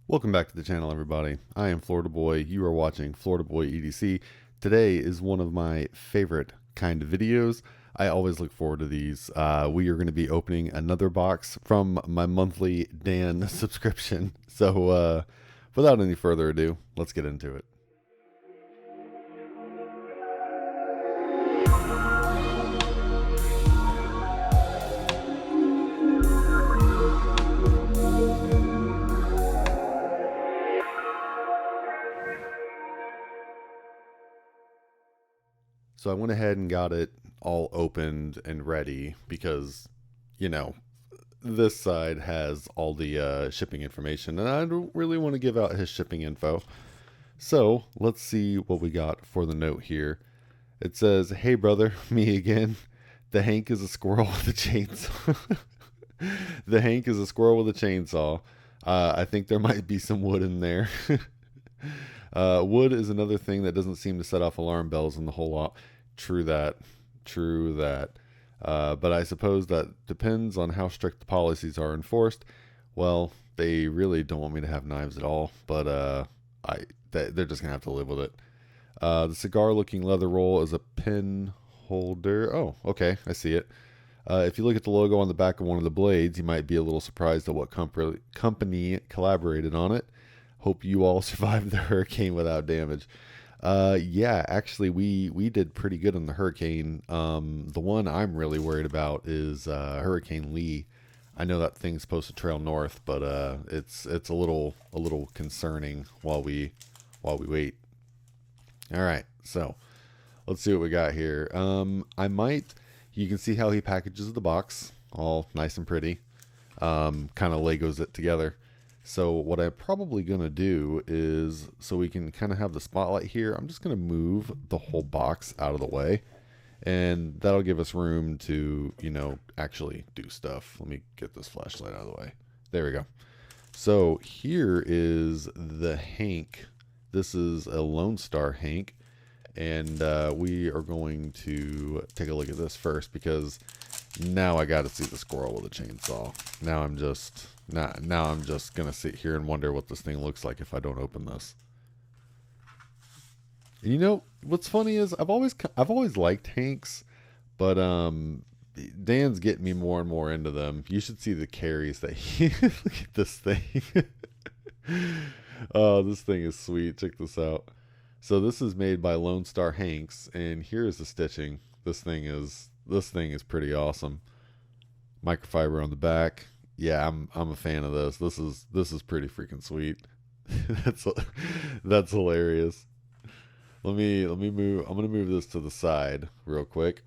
Welcome back to the channel, everybody. I am Florida Boy. You are watching Florida Boy EDC. Today is one of my favorite kind of videos. I always look forward to these. We are going to be opening another box from my monthly Dan subscription. So without any further ado, let's get into it. So I went ahead and got it all opened and ready because, you know, this side has all the shipping information and I don't really want to give out his shipping info. So let's see what we got for the note here. It says, "Hey brother, me again. The Hank is a squirrel with a chainsaw." The Hank is a squirrel with a chainsaw. I think there might be some wood in there. Wood is another thing that doesn't seem to set off alarm bells in the whole lot. True that. True that. But I suppose that depends on how strict the policies are enforced. Well, they really don't want me to have knives at all, but they're just gonna have to live with it. The cigar-looking leather roll is a pin holder. Oh, okay, I see it. If you look at the logo on the back of one of the blades, you might be a little surprised at what company collaborated on it. Hope you all survived the hurricane without damage. Yeah, actually, we did pretty good on the hurricane. The one I'm really worried about is Hurricane Lee. I know that thing's supposed to trail north, but it's a little concerning while we wait. All right, so let's see what we got here. You can see how he packages the box, all nice and pretty. Kind of Legos it together. So what I'm probably going to do is, so we can kind of have the spotlight here, I'm just going to move the whole box out of the way. And that'll give us room to, actually do stuff. Let me get this flashlight out of the way. There we go. So here is the Hank. This is a Lone Star Hank. And we are going to take a look at this first because now I got to see the squirrel with a chainsaw. Now I'm just gonna sit here and wonder what this thing looks like if I don't open this. What's funny is I've always liked Hanks, but Dan's getting me more and more into them. You should see the carries that he look at this thing. Oh, this thing is sweet. Check this out. So this is made by Lone Star Hanks, and here's the stitching. This thing is pretty awesome. Microfiber on the back. Yeah, I'm a fan of this. This is pretty freaking sweet. That's hilarious. Let me move. I'm gonna move this to the side real quick.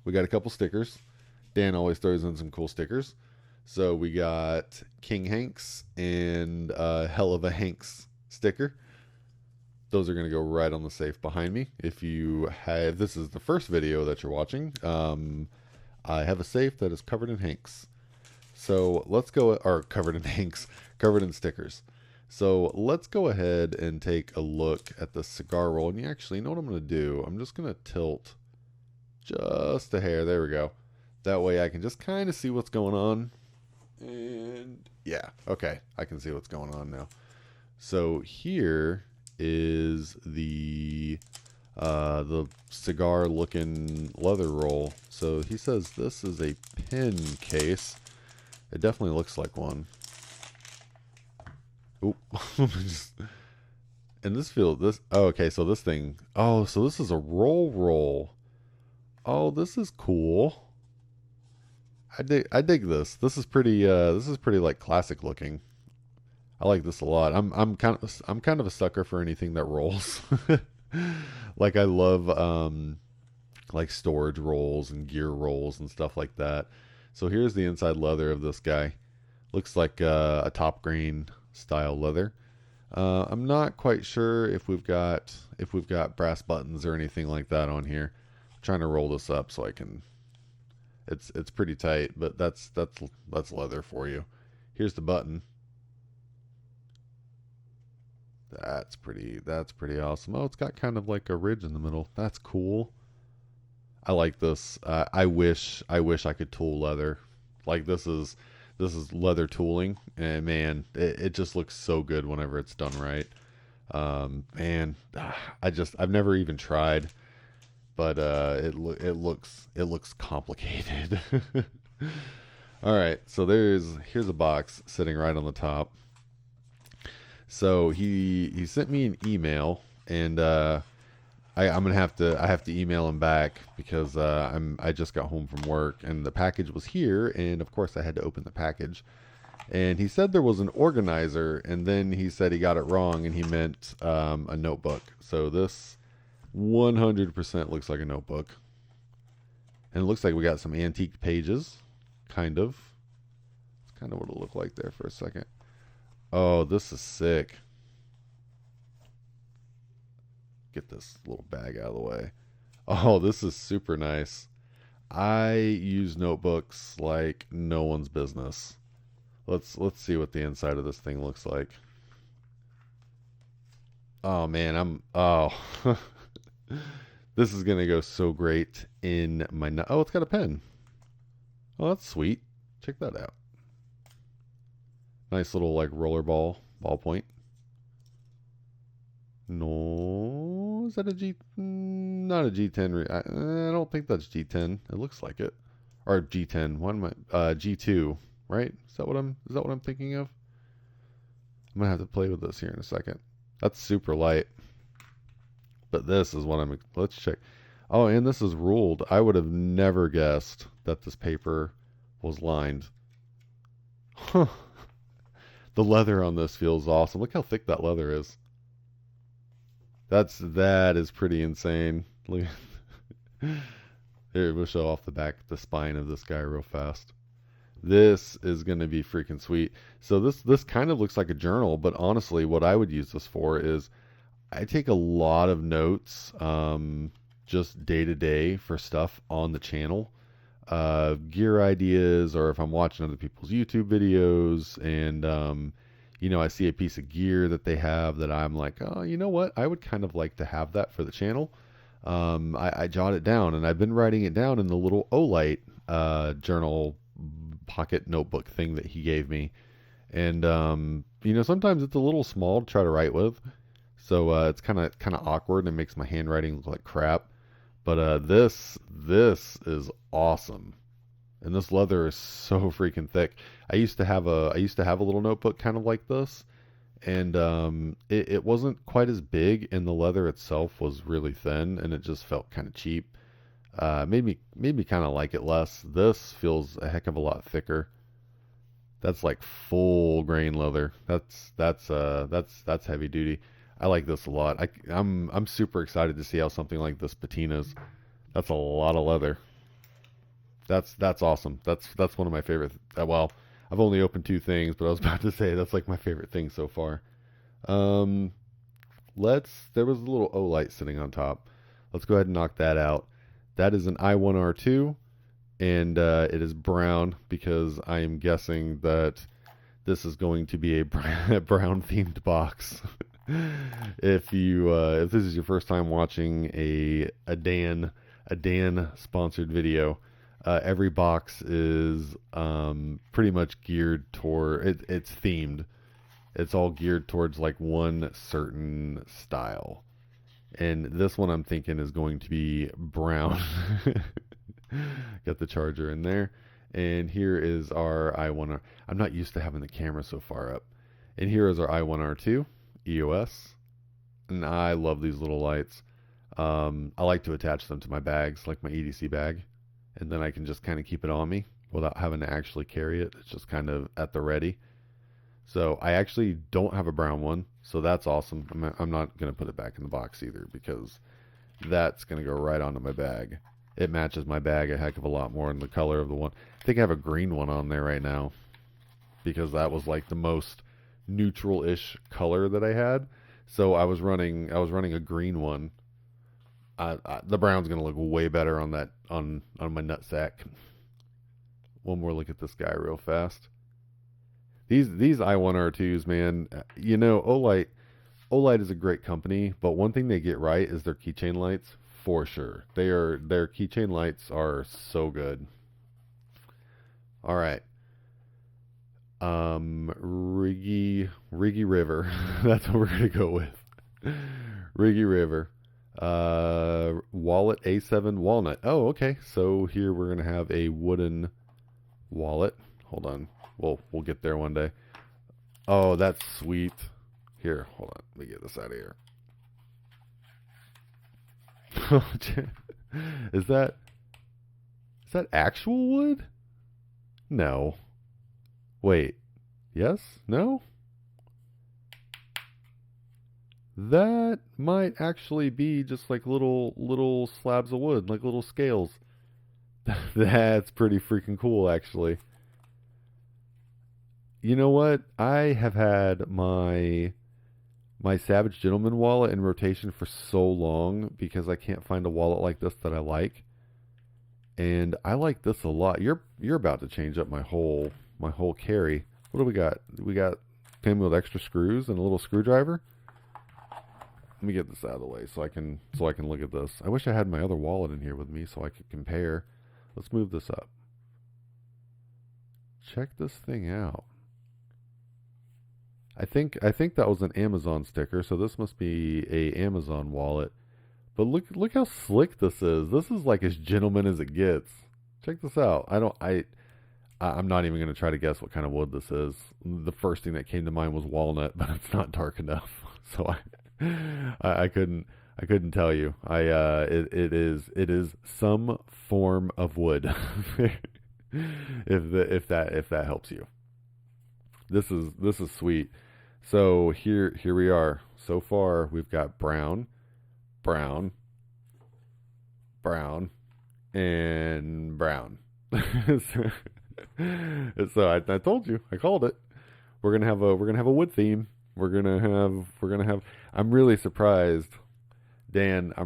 We got a couple stickers. Dan always throws in some cool stickers. So we got King Hanks and Hell of a Hanks sticker. Those are going to go right on the safe behind me. If this is the first video that you're watching, I have a safe that is covered in Hanks. So let's go, or covered in Hanks, covered in stickers. So let's go ahead and take a look at the cigar roll. And you actually know what I'm going to do? I'm just going to tilt just a hair. There we go. That way I can just kind of see what's going on. And yeah, okay. I can see what's going on now. So here is the cigar looking leather roll. So he says this is a pin case. It definitely looks like one. Oop. And oh, okay, so this thing, oh, so this is a roll. Oh, this is cool. I dig this. This is pretty like classic looking. I like this a lot. I'm kind of a sucker for anything that rolls. Like I love like storage rolls and gear rolls and stuff like that. So here's the inside leather of this guy. Looks like a top grain style leather. I'm not quite sure if we've got brass buttons or anything like that on here. I'm trying to roll this up so I can. It's pretty tight, but that's leather for you. Here's the button. That's pretty awesome. Oh, it's got kind of like a ridge in the middle. That's cool. I like this. I wish I could tool leather. Like this is This is leather tooling, and man, it just looks so good whenever it's done right. Man, I've never even tried, but it looks complicated. All right, so here's a box sitting right on the top. So he sent me an email, and I'm gonna have to email him back because I just got home from work and the package was here, and of course I had to open the package. And he said there was an organizer, and then he said he got it wrong and he meant a notebook. So this 100% looks like a notebook, and it looks like we got some antique pages, kind of. It's kind of what it looked like there for a second. Oh, this is sick. Get this little bag out of the way. Oh, this is super nice. I use notebooks like no one's business. Let's see what the inside of this thing looks like. Oh man, this is gonna go so great in my oh, it's got a pen. Oh, that's sweet. Check that out. Nice little like ballpoint. No, is that a G? Not a G10. I don't think that's G10. It looks like it, or G10. One my G2, right? Is that what I'm thinking of? I'm gonna have to play with this here in a second. That's super light, but this is what let's check. Oh, and this is ruled. I would have never guessed that this paper was lined. Huh. The leather on this feels awesome. Look how thick that leather is. That is pretty insane. Look. Here, we'll show off the spine of this guy real fast. This is going to be freaking sweet. So this kind of looks like a journal, but honestly, what I would use this for is I take a lot of notes, just day to day for stuff on the channel, gear ideas, or if I'm watching other people's YouTube videos, and I see a piece of gear that they have that I'm like, oh, you know what? I would kind of like to have that for the channel. I jot it down, and I've been writing it down in the little Olight journal pocket notebook thing that he gave me. And sometimes it's a little small to try to write with, so it's kind of awkward and it makes my handwriting look like crap. But this is awesome. And this leather is so freaking thick. I used to have a little notebook kind of like this, and it wasn't quite as big, and the leather itself was really thin, and it just felt kind of cheap. Made me kind of like it less. This feels a heck of a lot thicker. That's like full grain leather. That's heavy duty. I like this a lot. I'm super excited to see how something like this patinas. That's a lot of leather. That's awesome. That's one of my favorite. Well, I've only opened two things, but I was about to say that's like my favorite thing so far. There was a little Olight sitting on top. Let's go ahead and knock that out. That is an I1R2, and it is brown because I am guessing that this is going to be a brown themed box. If this is your first time watching a Dan sponsored video, every box is pretty much geared toward it's themed. It's all geared towards like one certain style. And this one I'm thinking is going to be brown. Got the charger in there. And here is our I1R. I'm not used to having the camera so far up. And here is our I1R2 EOS. And I love these little lights. I like to attach them to my bags, like my EDC bag. And then I can just kind of keep it on me without having to actually carry it. It's just kind of at the ready. So I actually don't have a brown one, so that's awesome. I'm not going to put it back in the box either because that's going to go right onto my bag. It matches my bag a heck of a lot more in the color of the one. I think I have a green one on there right now because that was like the most neutral-ish color that I had. So I was running a green one. The brown's going to look way better on that on my nutsack. One more look at this guy real fast. These I1R2s, man, Olight is a great company, but one thing they get right is their keychain lights, for sure. Their keychain lights are so good. All right. Riggy River. That's what we're gonna go with. Riggy River. Wallet A7 walnut. Oh, okay. So here we're gonna have a wooden wallet. Hold on. We'll get there one day. Oh, that's sweet. Here, hold on. Let me get this out of here. Is that actual wood? No. Wait. Yes? No? That might actually be just like little slabs of wood, like little scales. That's pretty freaking cool, actually. You know what? I have had my Savage Gentleman wallet in rotation for so long because I can't find a wallet like this that I like. And I like this a lot. You're about to change up my whole carry. What do we got? We got came with extra screws and a little screwdriver. Let me get this out of the way so I can look at this. I wish I had my other wallet in here with me so I could compare. Let's move this up. Check this thing out. I think that was an Amazon sticker, so this must be a Amazon wallet. But look how slick this is. This is like as gentleman as it gets. Check this out. I'm not even going to try to guess what kind of wood this is. The first thing that came to mind was walnut, but it's not dark enough, so I couldn't tell you. It is some form of wood. if that helps you. This is sweet. So here we are. So far we've got brown, and brown. So I told you, I called it. We're gonna have a wood theme. We're gonna have. I'm really surprised, Dan. I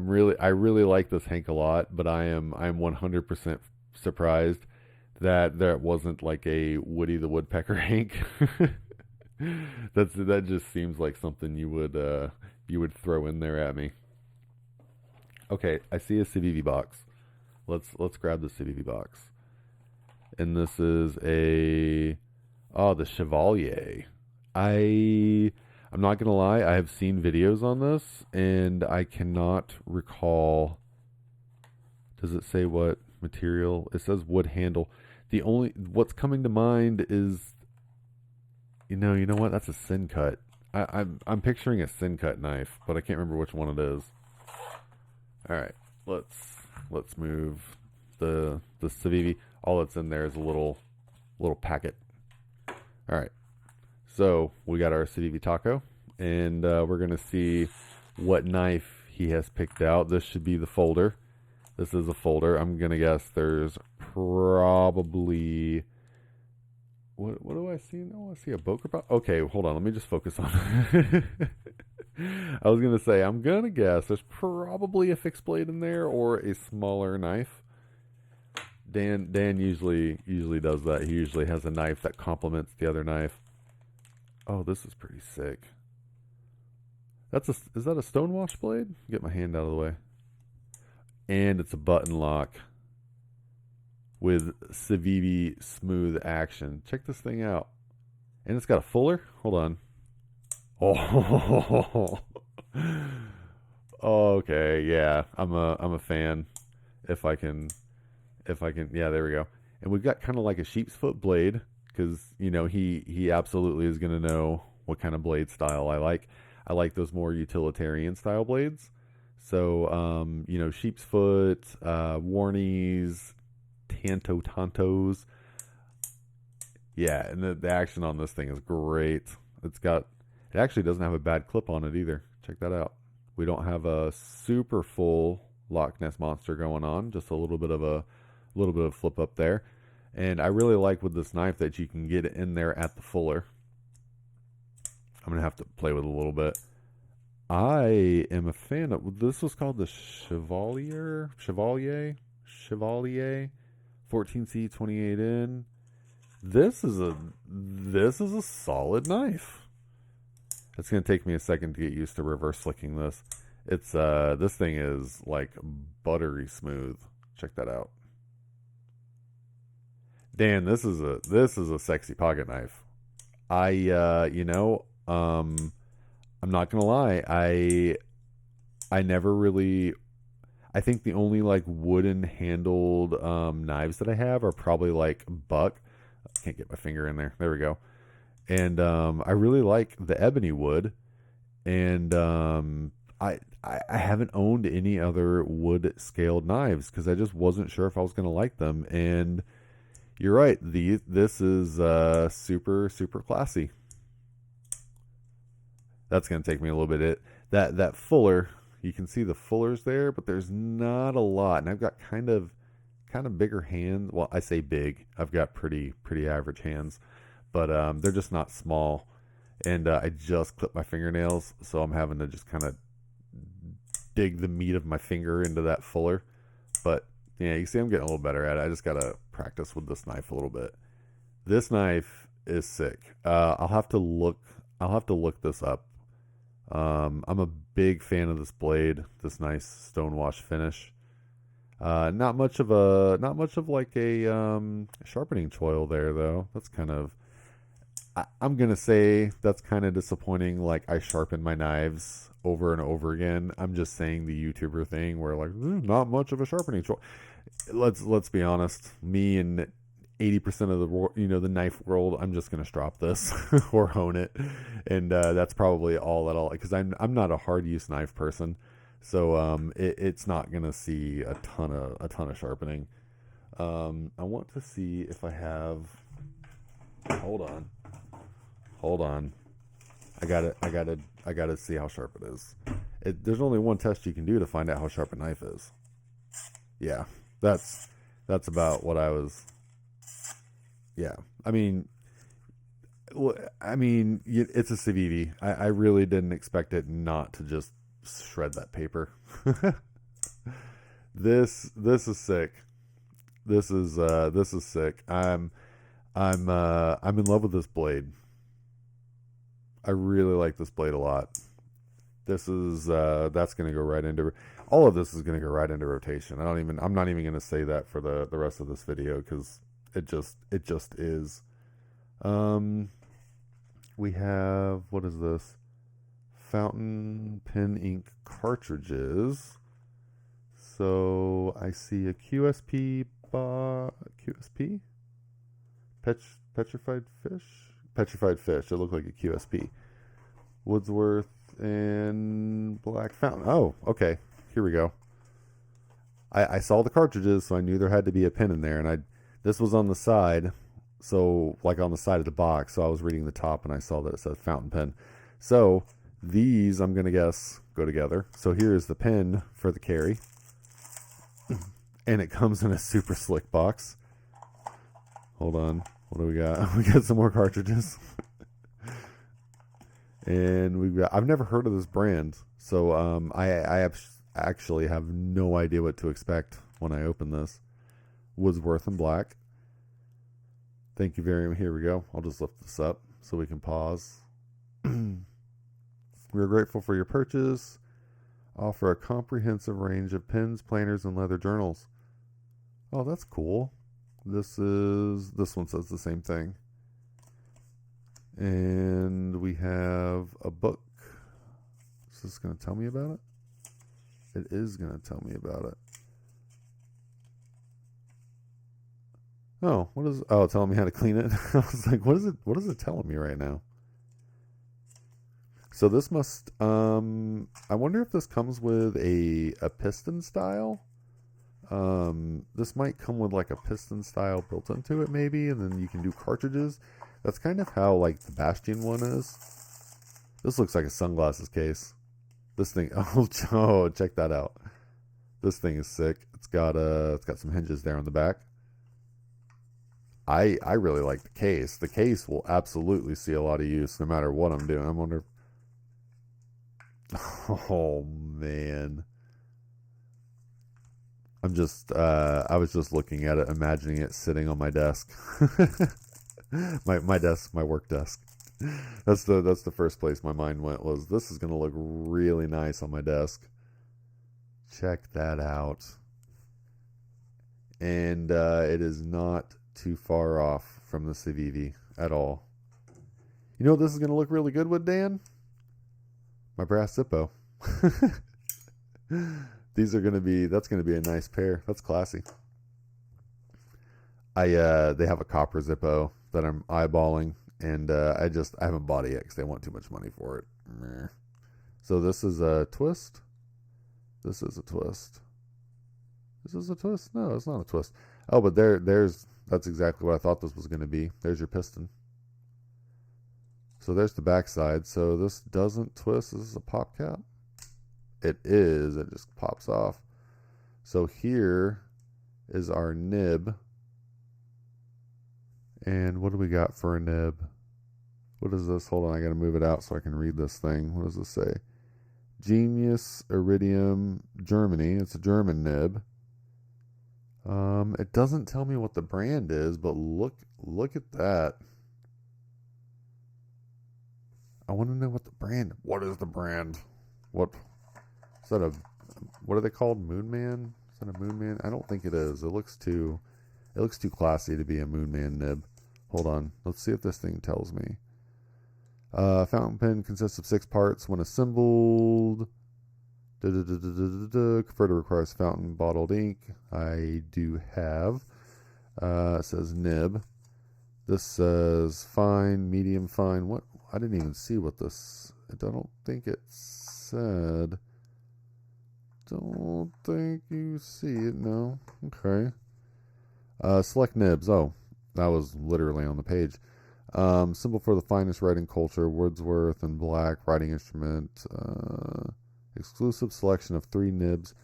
really like this Hank a lot, but I'm 100% surprised that there wasn't like a Woody the Woodpecker Hank. That just seems like something you would throw in there at me. Okay, I see a CVV box. Let's grab the CVV box. And this is the Chevalier. I'm not gonna lie, I have seen videos on this and I cannot recall. Does it say what material? It says wood handle. What's coming to mind is you know what? That's a sin cut. I'm picturing a sin cut knife, but I can't remember which one it is. All right, let's move the Civivi. All that's in there is a little packet. All right, so we got our Civivi taco, and we're gonna see what knife he has picked out. This should be the folder. This is a folder. I'm gonna guess there's probably what do I see? Oh, I see a Boker. Okay, hold on. Let me just focus on it. I was gonna say I'm gonna guess there's probably a fixed blade in there or a smaller knife. Dan usually does that. He usually has a knife that complements the other knife. Oh, this is pretty sick. Is that a stonewash blade? Get my hand out of the way. And it's a button lock with Civivi smooth action. Check this thing out. And it's got a fuller. Hold on. Oh. Okay, yeah. I'm a fan. If I can, yeah, there we go. And we've got kind of like a sheep's foot blade because he absolutely is going to know what kind of blade style I like. I like those more utilitarian style blades. So sheep's foot, Warnies, Tantos. Yeah, and the action on this thing is great. It actually doesn't have a bad clip on it either. Check that out. We don't have a super full Loch Ness Monster going on, just a little bit of flip up there. And I really like with this knife that you can get it in there at the fuller. I'm going to have to play with it a little bit. I am a fan of, this was called the Chevalier, 14C 28N. This is a solid knife. It's going to take me a second to get used to reverse slicking this. It's this thing is like buttery smooth. Check that out. Dan, this is a sexy pocket knife. You know, I'm not gonna lie. I never really. I think the only like wooden handled knives that I have are probably like buck. I can't get my finger in there. There we go. And I really like the ebony wood. And I haven't owned any other wood scaled knives because I just wasn't sure if I was gonna like them. And you're right. This is super super classy. That's gonna take me a little bit. That fuller, you can see the fullers there, but there's not a lot. And I've got kind of bigger hands. Well, I say big. I've got pretty average hands, but they're just not small. And I just clipped my fingernails, so I'm having to just kind of dig the meat of my finger into that fuller. But yeah, you see I'm getting a little better at it. I just gotta practice with this knife a little bit. This knife is sick. I'll have to look. I'll have to look this up. I'm a big fan of this blade. This nice stonewash finish. Not much of like a sharpening choil there though. That's kind of. I'm gonna say that's kind of disappointing. Like I sharpen my knives over and over again. I'm just saying the YouTuber thing where like not much of a sharpening choil. Let's be honest. Me and 80% of the knife world, I'm just gonna strop this or hone it, and that's probably all at all. Because I'm not a hard use knife person, so it's not gonna see a ton of sharpening. I want to see if I have. Hold on. I gotta see how sharp it is. There's only one test you can do to find out how sharp a knife is. Yeah, that's about what I was. Yeah, I mean, it's a Civivi. I really didn't expect it not to just shred that paper. This is sick. This is sick. I'm in love with this blade. I really like this blade a lot. This is that's gonna go right into all of this is gonna go right into rotation. I'm not even gonna say that for the rest of this video because it just is. We have, what is this? Fountain pen ink cartridges. So I see a QSP QSP? Petrified Fish? Petrified Fish. It looked like a QSP. Woodsworth and Black Fountain. Oh, okay. Here we go. I saw the cartridges, so I knew there had to be a pen in there, and this was on the side, so like on the side of the box. So I was reading the top, and I saw that it said fountain pen. So these, I'm gonna guess, go together. So here is the pen for the carry, and it comes in a super slick box. Hold on. What do we got? We got some more cartridges. And I've never heard of this brand. So I actually have no idea what to expect when I open this. Woodsworth and Black. Thank you very much. Here we go. I'll just lift this up so we can pause. We're grateful for your purchase. Offer a comprehensive range of pens, planners, and leather journals. Oh, that's cool. This one says the same thing. And we have a book. Is this going to tell me about it? It is going to tell me about it. Oh, it's telling me how to clean it. I was like, what is it telling me right now? So this must, I wonder if this comes with a piston style. This might come with like a piston style built into it maybe, and then you can do cartridges. That's kind of how like the Bastion one is. This looks like a sunglasses case. This thing, oh, check that out. This thing is sick. It's got some hinges there on the back. I really like the case. The case will absolutely see a lot of use no matter what I'm doing. I wonder. Oh man. I was just looking at it, imagining it sitting on my desk. my desk, my work desk. That's the first place my mind went, was this is gonna look really nice on my desk. Check that out. And it is not too far off from the Civivi at all. You know what this is going to look really good with, Dan? My brass Zippo. These are going to be, that's going to be a nice pair. That's classy. They have a copper Zippo that I'm eyeballing, and I haven't bought it yet because they want too much money for it. Meh. So this is a twist. This is a twist. This is a twist? No, it's not a twist. Oh, but that's exactly what I thought this was going to be. There's your piston. So there's the backside. So this doesn't twist. This is a pop cap. It is. It just pops off. So here is our nib. And what do we got for a nib? What is this? Hold on, I got to move it out so I can read this thing. What does this say? Genius Iridium Germany. It's a German nib. It doesn't tell me what the brand is, but look at that. I want to know what the brand. What is the brand? What is that? What are they called? Moonman? Is that a Moonman? I don't think it is. It looks too classy to be a Moonman nib. Hold on. Let's see if this thing tells me. Fountain pen consists of 6 parts. When assembled, converter requires fountain bottled ink. I do have. It says nib. This says fine, medium, fine. What? I didn't even see what this. I don't think it said. Don't think you see it. No. Okay. Select nibs. Oh, that was literally on the page. Symbol for the finest writing culture, Wordsworth and Black writing instrument. Exclusive selection of 3 nibs.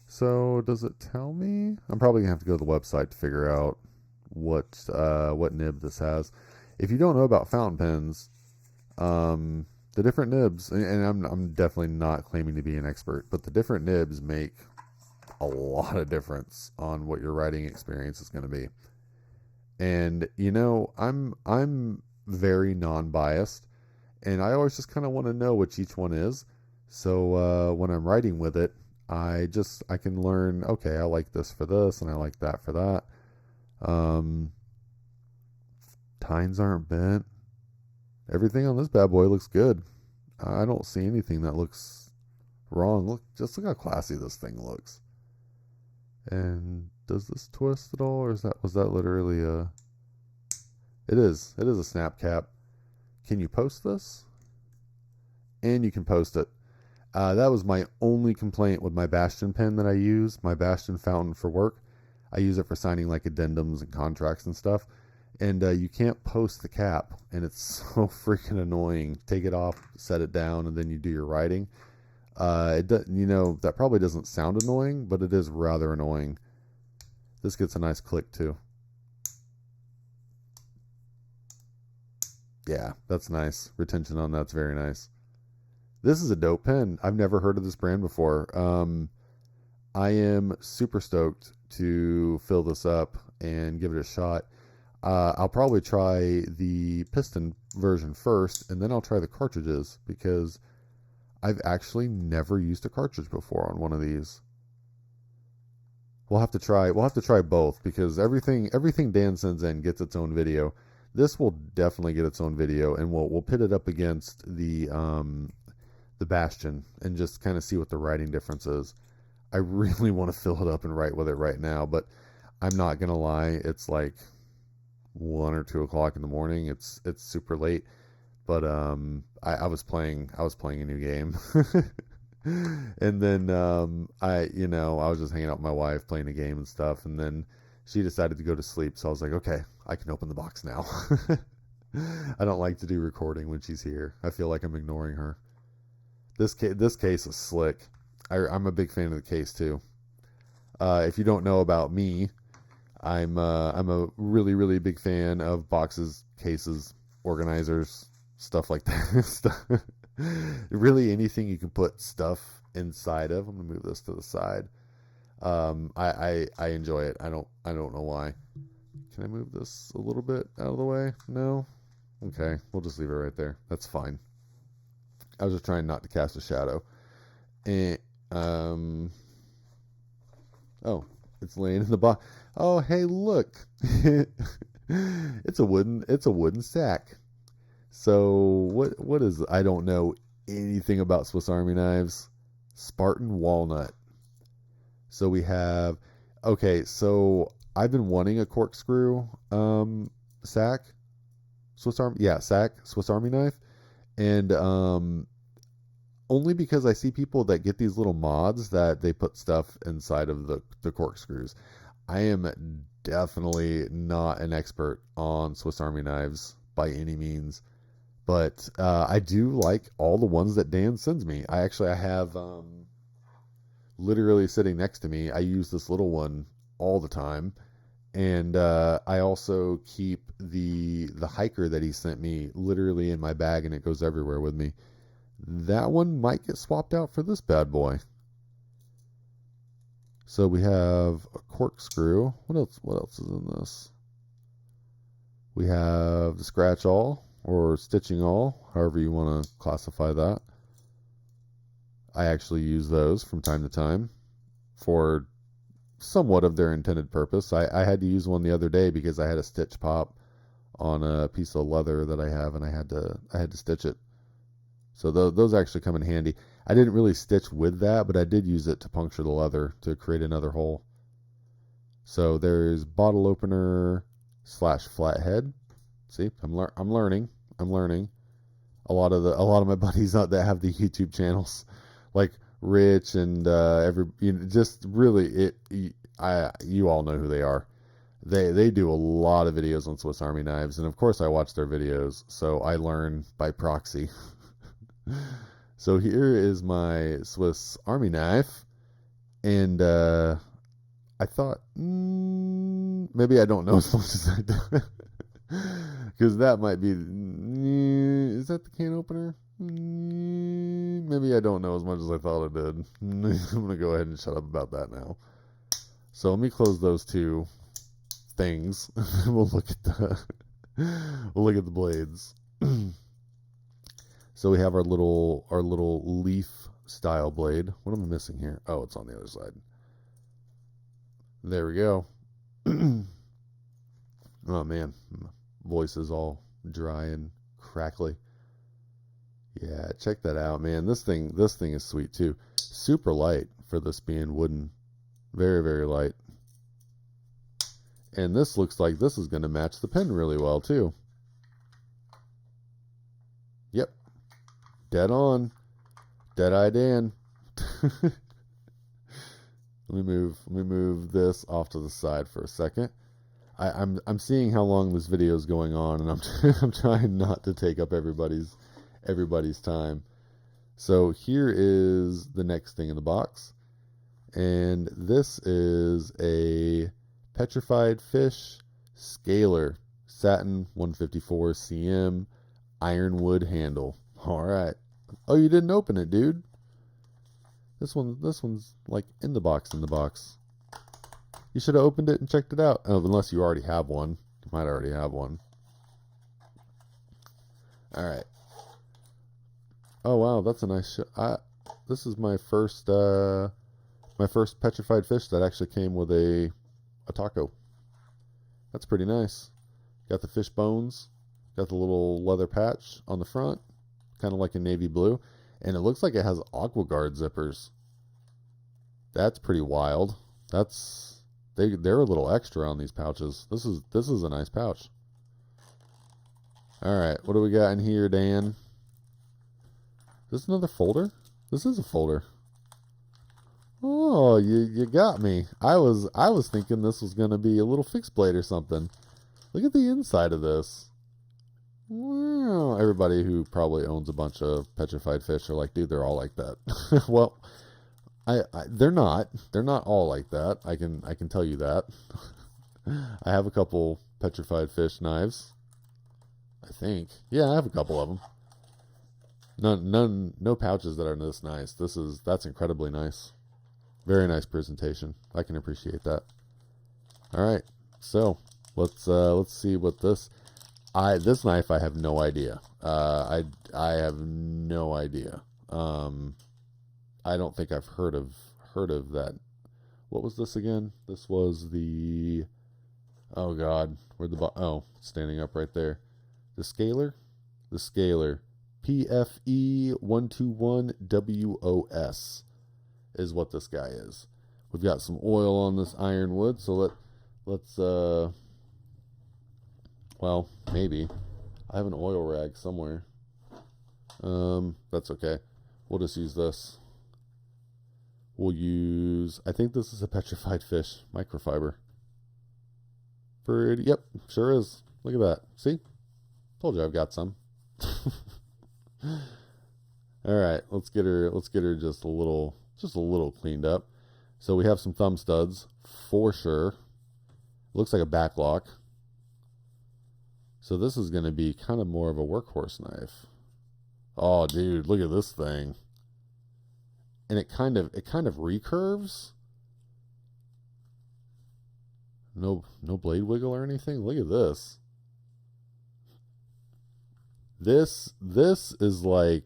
So does it tell me? I'm probably gonna have to go to the website to figure out what nib this has. If you don't know about fountain pens, the different nibs, and I'm definitely not claiming to be an expert, but the different nibs make a lot of difference on what your writing experience is going to be. And you know, I'm very non-biased, and I always just kind of want to know which each one is. So when I'm writing with it, I can learn, okay, I like this for this and I like that for that. Tines aren't bent. Everything on this bad boy looks good. I don't see anything that looks wrong. Look how classy this thing looks. And does this twist at all, or was that literally a? It is a snap cap. Can you post this? And you can post it. That was my only complaint with my Bastion pen that I use, my Bastion fountain for work. I use it for signing like addendums and contracts and stuff. And you can't post the cap, and it's so freaking annoying. Take it off, set it down, and then you do your writing. That probably doesn't sound annoying, but it is rather annoying. This gets a nice click too. Yeah, that's nice. Retention on that's very nice. This is a dope pen. I've never heard of this brand before. I am super stoked to fill this up and give it a shot. I'll probably try the piston version first, and then I'll try the cartridges, because I've actually never used a cartridge before on one of these. We'll have to try both, because everything Dan sends in gets its own video. This will definitely get its own video, and we'll pit it up against the Bastion and just kind of see what the writing difference is. I really want to fill it up and write with it right now, but I'm not gonna lie, it's like 1 or 2 o'clock in the morning. It's super late, but I was playing a new game. And then I was just hanging out with my wife playing a game and stuff, and then she decided to go to sleep, so I was like, okay, I can open the box now. I don't like to do recording when she's here. I feel like I'm ignoring her. This case is slick. I'm a big fan of the case too. If you don't know about me, I'm a really, really big fan of boxes, cases, organizers, stuff like that. Really anything you can put stuff inside of. I'm gonna move this to the side. I enjoy it. I don't know why. Can I move this a little bit out of the way? No? Okay, we'll just leave it right there. That's fine. I was just trying not to cast a shadow. And oh, it's laying in the box. Oh, hey, look. It's a wooden sack. So what is, I don't know anything about Swiss Army knives. Spartan walnut. So we have, okay, so I've been wanting a corkscrew sack, Swiss Army knife, and only because I see people that get these little mods that they put stuff inside of the corkscrews. I am definitely not an expert on Swiss Army knives by any means, but I do like all the ones that Dan sends me. I have literally sitting next to me. I use this little one all the time, and I also keep the hiker that he sent me literally in my bag, and it goes everywhere with me. That one might get swapped out for this bad boy. So we have a corkscrew. What else is in this? We have the scratch awl or stitching awl, however you want to classify that. I actually use those from time to time for somewhat of their intended purpose. I had to use one the other day because I had a stitch pop on a piece of leather that I have, and I had to stitch it. So those actually come in handy. I didn't really stitch with that, but I did use it to puncture the leather to create another hole. So there's bottle opener / flathead. See, I'm learning. A lot of my buddies that have the YouTube channels, like Rich and just really you all know who they are. They do a lot of videos on Swiss Army knives, and of course I watch their videos, so I learn by proxy. So here is my Swiss Army knife, and I thought maybe I don't know as much as I do, because that might be, is that the can opener? Maybe I don't know as much as I thought I did. I'm gonna go ahead and shut up about that now. So let me close those two things. We'll look at the blades. So we have our little leaf style blade. What am I missing here? Oh, it's on the other side. There we go. Oh man, my voice is all dry and crackly. Yeah, check that out, man. This thing is sweet too. Super light for this being wooden. Very, very light. And this looks like this is going to match the pen really well too. Yep. Dead on. Dead-eye Dan. Let me move this off to the side for a second. I'm seeing how long this video is going on, and I'm trying not to take up everybody's time. So here is the next thing in the box, and this is a Petrified Fish Scaler Satin 154 cm ironwood handle. All right. Oh, you didn't open it, dude. This one's like in the box. You should have opened it and checked it out. Oh, unless you already have one. You might already have one. All right. Oh wow, that's a nice this is my first petrified fish that actually came with a taco. That's pretty nice. Got the fish bones, got the little leather patch on the front, kind of like a navy blue, and it looks like it has aqua guard zippers. That's pretty wild. They're a little extra on these pouches. This is a nice pouch. All right, what do we got in here, Dan? Is this another folder? This is a folder. Oh, you got me. I was thinking this was gonna be a little fixed blade or something. Look at the inside of this. Wow. Everybody who probably owns a bunch of petrified fish are like, dude, they're all like that. Well, they're not all like that. I can tell you that. I have a couple petrified fish knives. I think. Yeah, I have a couple of them. No pouches that are this nice. That's incredibly nice. Very nice presentation. I can appreciate that. All right, so let's see what this knife. I have no idea. I have no idea. I don't think I've heard of that. What was this again? This was the, oh God, where'd the standing up right there. The the scaler. PFE121WOS is what this guy is. We've got some oil on this ironwood, so let's well, maybe. I have an oil rag somewhere. That's okay. We'll just use this. We'll use, I think this is a Petrified Fish microfiber. Yep, sure is. Look at that. See? Told you I've got some. All right, let's get her just a little cleaned up. So we have some thumb studs for sure. Looks like a back lock. So this is going to be kind of more of a workhorse knife. Oh, dude, look at this thing. And it kind of recurves. No blade wiggle or anything. Look at this. This is like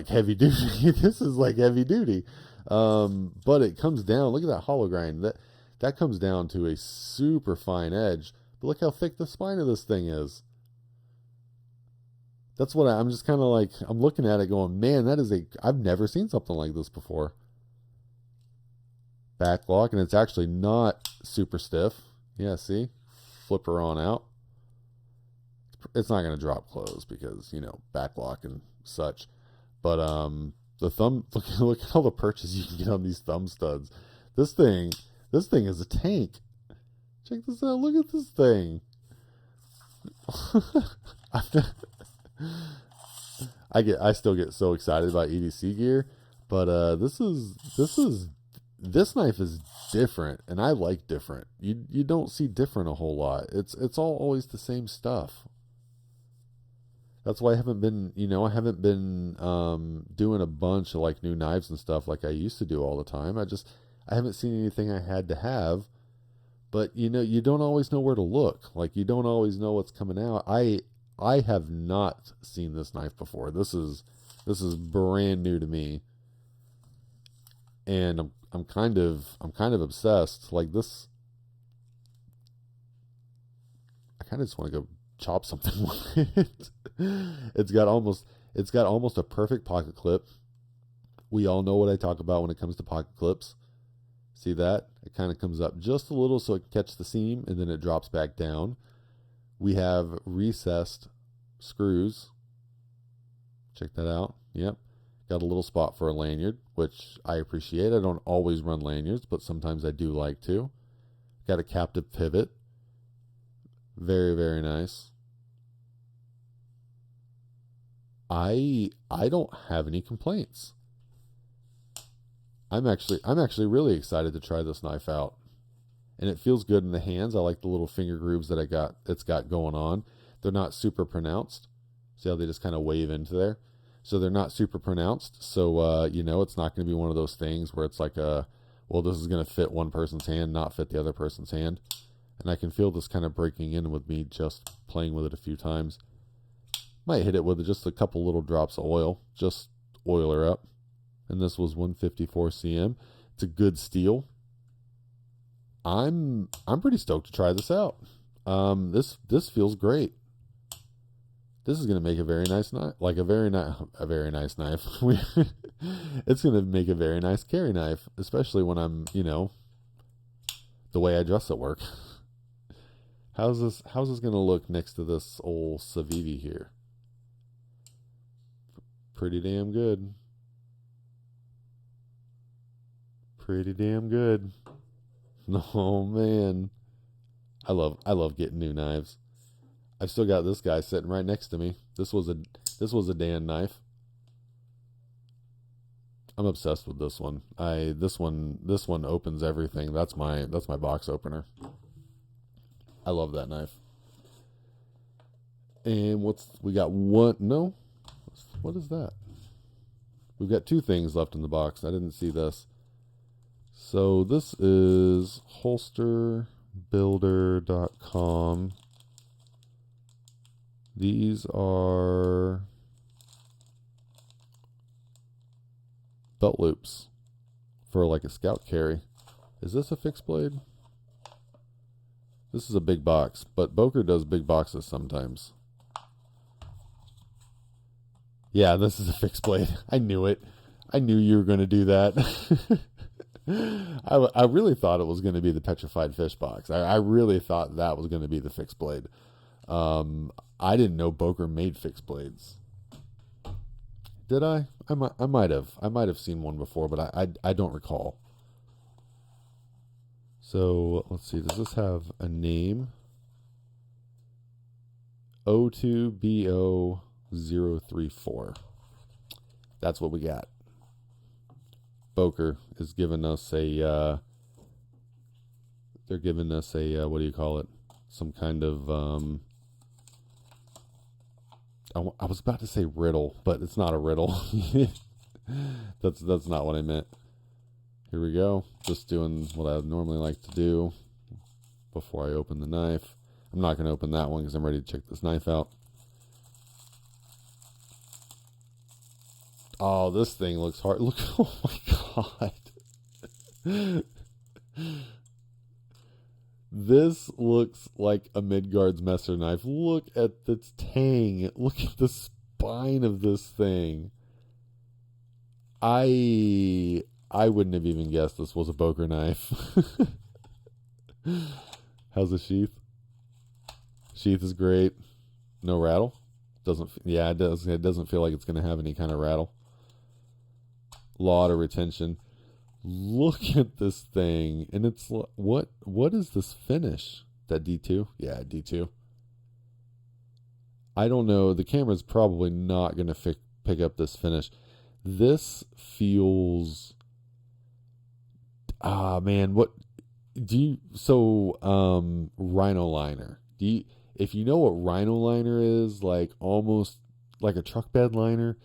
heavy duty. This is like heavy duty. But it comes down. Look at that hollow grind. That comes down to a super fine edge. But look how thick the spine of this thing is. That's what I'm just kind of like, I'm looking at it going, man, I've never seen something like this before. Back lock, and it's actually not super stiff. Yeah, see? Flip her on out. It's not going to drop close because, back lock and such. But the thumb, look at all the perches you can get on these thumb studs. This thing is a tank. Check this out. Look at this thing. I still get so excited about EDC gear, but this knife is different, and I like different. You don't see different a whole lot. It's all always the same stuff. That's why I haven't been doing a bunch of like new knives and stuff like I used to do all the time. I haven't seen anything I had to have. But you don't always know where to look. Like you don't always know what's coming out. I have not seen this knife before. This is brand new to me. And I'm kind of obsessed. Like this, I kind of just want to go chop something with it. It's got almost a perfect pocket clip. We all know what I talk about when it comes to pocket clips. See that? It kind of comes up just a little so it can catch the seam, and then it drops back down. We have recessed screws. Check that out. Yep. Got a little spot for a lanyard, which I appreciate. I don't always run lanyards, but sometimes I do like to. Got a captive pivot. Very, very nice. I don't have any complaints. I'm actually really excited to try this knife out. And it feels good in the hands. I like the little finger grooves that it's got going on. They're not super pronounced. See how they just kind of wave into there? So they're not super pronounced. So, it's not going to be one of those things where it's like this is going to fit one person's hand, not fit the other person's hand. And I can feel this kind of breaking in with me just playing with it a few times. Might hit it with just a couple little drops of oil. Just oil her up. And this was 154 cm. It's a good steel. I'm pretty stoked to try this out. This feels great. This is going to make a very nice knife, a very nice knife. It's going to make a very nice carry knife, especially when I'm, the way I dress at work. How's this going to look next to this old Civivi here? Pretty damn good. Pretty damn good. Oh man, I love getting new knives. I've still got this guy sitting right next to me. This was a Dan knife. I'm obsessed with this one. This one opens everything. That's my box opener. I love that knife. And we got one? No, what is that? We've got two things left in the box. I didn't see this. So this is holsterbuilder.com. These are belt loops for like a scout carry. Is this a fixed blade? This is a big box, but Boker does big boxes sometimes. Yeah, this is a fixed blade. I knew it. I knew you were going to do that. I really thought it was going to be the Petrified Fish box. I really thought that was going to be the fixed blade. I didn't know Boker made fixed blades. Did I? I might have. I might have seen one before, but I don't recall. So let's see. Does this have a name? O2BO034. That's what we got. Boker is giving us a. They're giving us a what do you call it? Some kind of. I was about to say riddle, but it's not a riddle. That's not what I meant. Here we go. Just doing what I would normally like to do before I open the knife. I'm not going to open that one because I'm ready to check this knife out. Oh, this thing looks hard. Look, oh my God. This looks like a Midgard's Messer knife. Look at the tang. Look at the spine of this thing. I wouldn't have even guessed this was a Boker knife. How's the sheath? Sheath is great. No rattle? Doesn't. Yeah, it does. It doesn't feel like it's going to have any kind of rattle. Lot of retention. Look at this thing, and it's what is this finish? That D2? Yeah, D2. I don't know. The camera's probably not going to pick up this finish. This feels. Man, what do you? So, rhino liner. If you know what rhino liner is, like almost like a truck bed liner,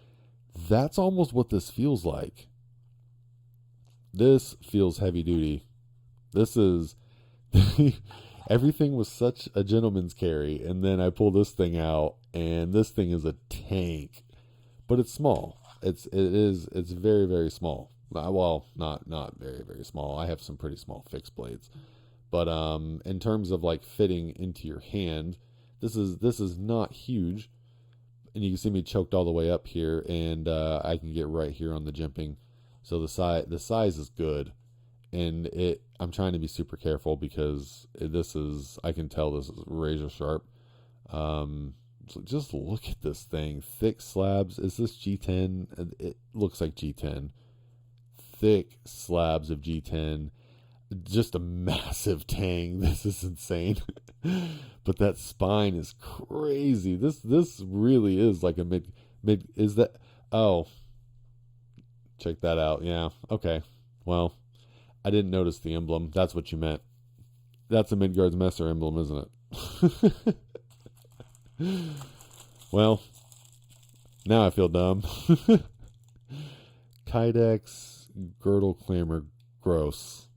that's almost what this feels like. This feels heavy duty. This is everything was such a gentleman's carry, and then I pull this thing out, and this thing is a tank, but it's small. It's very, very small. Well, not very, very small. I have some pretty small fixed blades, but in terms of like fitting into your hand, this is not huge, and you can see me choked all the way up here, and I can get right here on the jimping. So the size is good, and I'm trying to be super careful because I can tell this is razor sharp. So just look at this thing, thick slabs. Is this G10? It looks like G10. Thick slabs of G10, just a massive tang. This is insane, but that spine is crazy. This really is like a mid. Is that? Oh. Check that out. Yeah. Okay. Well, I didn't notice the emblem. That's what you meant. That's a Midgard's Messer emblem, isn't it? Well, now I feel dumb. Kydex girdle clamor gross.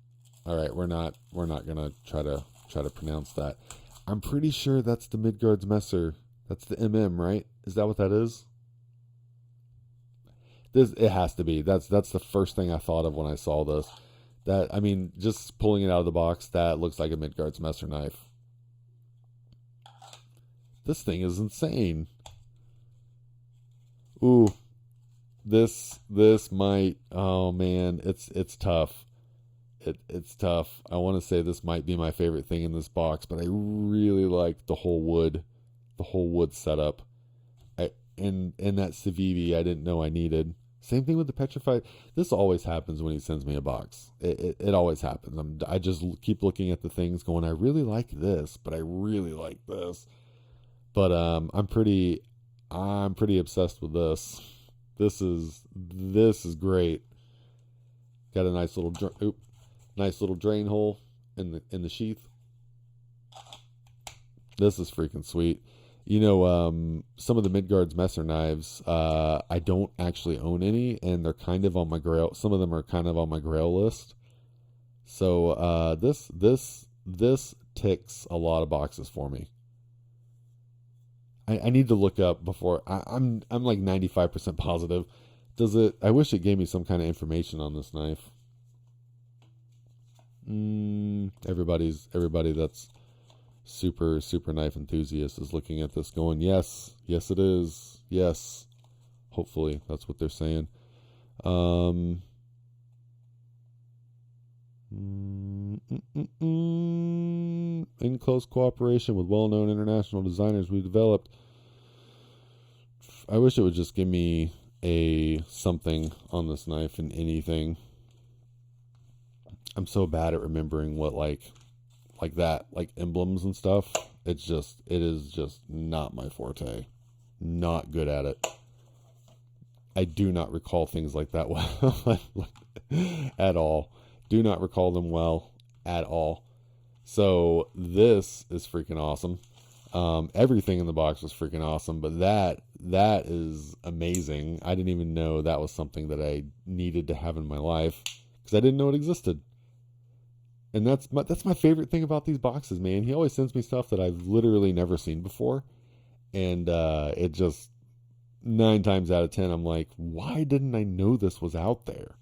All right, we're not gonna try to pronounce that. I'm pretty sure that's the Midgard's Messer. That's the MM, right? Is that what that is? It has to be. That's the first thing I thought of when I saw this. That, I mean, just pulling it out of the box, that looks like a Midgard's Messer knife. This thing is insane. Ooh, this might. Oh man, it's tough. It's tough. I want to say this might be my favorite thing in this box, but I really like the whole wood setup. And that Civivi I didn't know I needed. Same thing with the Petrified. This always happens when he sends me a box. It always happens. I just keep looking at the things going, I really like this, but I really like this. But I'm pretty obsessed with this. This is great. Got a nice little drain hole in the sheath. This is freaking sweet. You know, some of the Midgard's Messer knives, I don't actually own any, and they're kind of on my grail. Some of them are kind of on my grail list. So this ticks a lot of boxes for me. I need to look up before I'm like 95% positive. Does it? I wish it gave me some kind of information on this knife. Everybody that's super, super knife enthusiast is looking at this going, yes, yes it is, yes. Hopefully that's what they're saying. In close cooperation with well-known international designers, we developed. I wish it would just give me a something on this knife and anything. I'm so bad at remembering what like that, like emblems and stuff. It is just not my forte. Not good at it. I do not recall things like that well at all. Do not recall them well at all. So this is freaking awesome. Everything in the box was freaking awesome, but that is amazing. I didn't even know that was something that I needed to have in my life because I didn't know it existed. And that's my favorite thing about these boxes, man. He always sends me stuff that I've literally never seen before, and it just 9 times out of 10, I'm like, why didn't I know this was out there?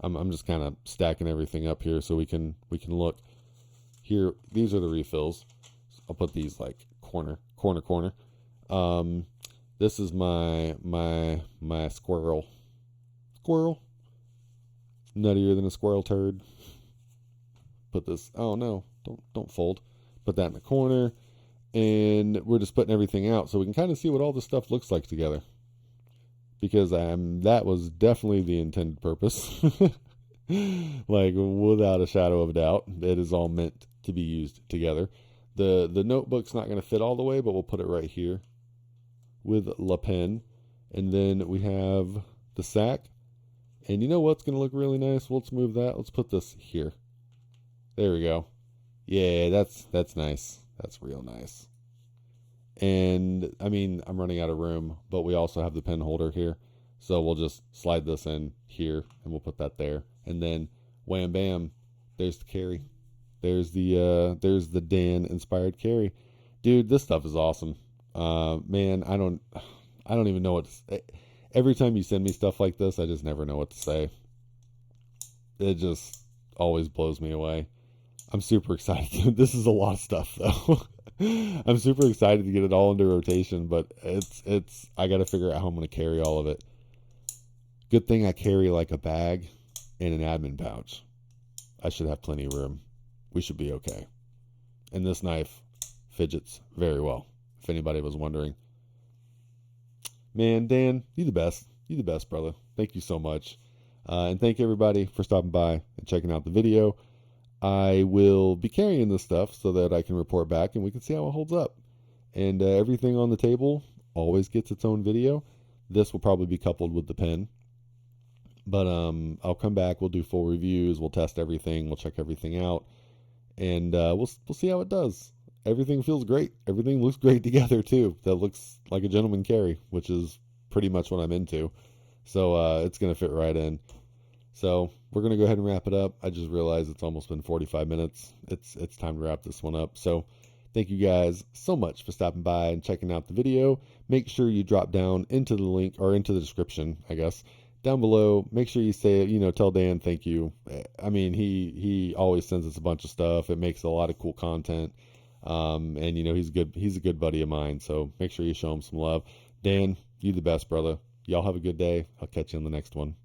I'm just kind of stacking everything up here so we can look here. These are the refills. I'll put these like corner. This is my squirrel, nuttier than a squirrel turd. Put this, oh no, don't fold. Put that in the corner, and we're just putting everything out so we can kind of see what all this stuff looks like together. Because that was definitely the intended purpose. Like, without a shadow of a doubt, it is all meant to be used together. The notebook's not going to fit all the way, but we'll put it right here with La Pen. And then we have the sack. And you know what's going to look really nice? Well, let's move that. Let's put this here. There we go. Yeah, that's nice. That's real nice. And I mean, I'm running out of room, but we also have the pen holder here. So we'll just slide this in here and we'll put that there. And then wham bam, there's the carry. There's the Dan inspired carry. Dude, this stuff is awesome. Man, I don't even know what to say. Every time you send me stuff like this, I just never know what to say. It just always blows me away. I'm super excited. This is a lot of stuff though. I'm super excited to get it all into rotation, but I got to figure out how I'm going to carry all of it. Good thing I carry like a bag and an admin pouch. I should have plenty of room. We should be okay. And this knife fidgets very well, if anybody was wondering. Man, Dan, you the best. You the best, brother. Thank you so much. And thank everybody for stopping by and checking out the video. I will be carrying this stuff so that I can report back and we can see how it holds up. And everything on the table always gets its own video. This will probably be coupled with the pen. But I'll come back. We'll do full reviews. We'll test everything. We'll check everything out. And we'll see how it does. Everything feels great. Everything looks great together too. That looks like a gentleman carry, which is pretty much what I'm into. So it's going to fit right in. So we're going to go ahead and wrap it up. I just realized it's almost been 45 minutes. It's time to wrap this one up. So thank you guys so much for stopping by and checking out the video. Make sure you drop down into the link or into the description, I guess, down below. Make sure you say, tell Dan thank you. I mean, he always sends us a bunch of stuff. It makes a lot of cool content. And he's a good buddy of mine. So make sure you show him some love. Dan, you the best, brother. Y'all have a good day. I'll catch you in the next one.